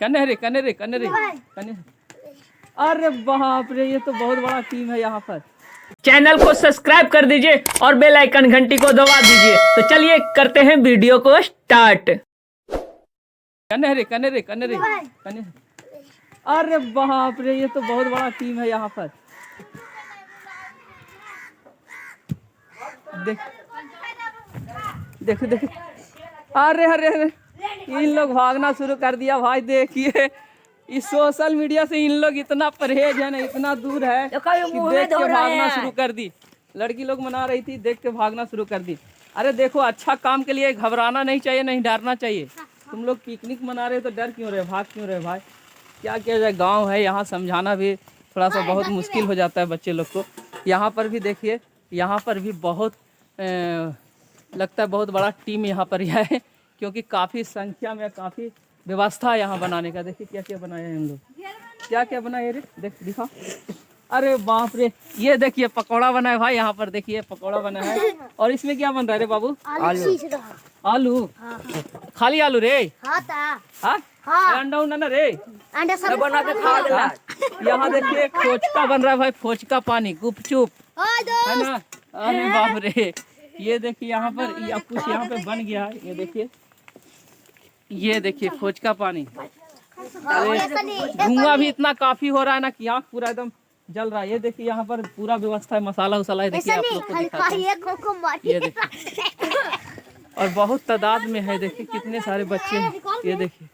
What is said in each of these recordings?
कन्हरे कन्हरे कन्हरे कन्हरे। अरे बाप रे, ये तो बहुत बड़ा टीम है यहाँ पर। चैनल को सब्सक्राइब कर दीजिए और बेल आइकन घंटी को दबा दीजिए। तो चलिए करते हैं वीडियो को स्टार्ट। कन्हरे कन्हरे कन्हरे कन्हरे। अरे बाप रे, ये तो बहुत बड़ा टीम है यहाँ पर। देखो देखो, अरे अरे अरे, इन लोग भागना शुरू कर दिया भाई। देखिए इस सोशल मीडिया से इन लोग इतना परहेज है ना, इतना दूर है कि देख के भागना शुरू कर दी। लड़की लोग मना रही थी, देख के भागना शुरू कर दी। अरे देखो, अच्छा काम के लिए घबराना नहीं चाहिए, नहीं डरना चाहिए। तुम लोग पिकनिक मना रहे हो तो डर क्यों रहे, भाग क्यों रहे भाई? क्या किया जाए, गाँव है, यहाँ समझाना भी थोड़ा सा बहुत मुश्किल हो जाता है बच्चे लोग को। यहाँ पर भी देखिए, यहाँ पर भी बहुत लगता है बहुत बड़ा टीम यहाँ पर है, क्योंकि काफ़ी संख्या में, काफ़ी व्यवस्था यहाँ बनाने का। देखिए क्या क्या बनाया है हम लोग, क्या क्या बनाया रे, देख दिखा। अरे बाप रे, ये देखिए पकौड़ा बना है भाई, यहाँ पर देखिए पकौड़ा बना है। और इसमें क्या बन रहा है रे बाबू? आलू। आलू? खाली आलू रे? अंडा उंडा ना रे? अंडा सब बना के खा देला। यहाँ देखिए फोचका बन रहा है भाई, फोचका पानी, गुपचुप है ना। अरे बाप रे, ये देखिए यहाँ पर या कुछ यहाँ पे बन गया है। ये देखिए फोचका पानी। धुआं भी इतना काफी हो रहा है ना कि आँख पूरा एकदम जल रहा है। ये देखिए यहाँ पर पूरा व्यवस्था है, मसाला उसाला है। देखिए आप लोग को दिखाते हैं, ये देखिए। और बहुत तादाद में है, देखिए कितने सारे बच्चे हैं। ये देखिए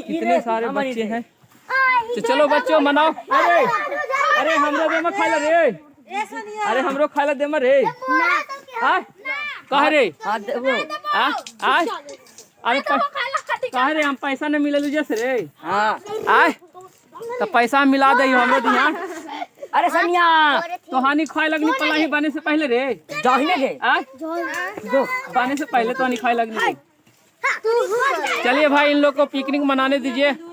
कितने सारे बच्चे हैं। तो चलो बच्चों मनाओ। अरे अरे हमरो देमा खाइला रे, अरे हमरो खाइला देमा रे। कह रे अरे कह रे, हम पैसा नहीं मिले जैसे रे। तो पैसा मिला दे हमरो दिया। अरे सनिया तो हानि खाए लगनी पलाही बने से पहले रे, जाहिने गे जो बने से पहले तो हानि खाए लगनी। चलिए भाई, इन लोग को पिकनिक मनाने दीजिए।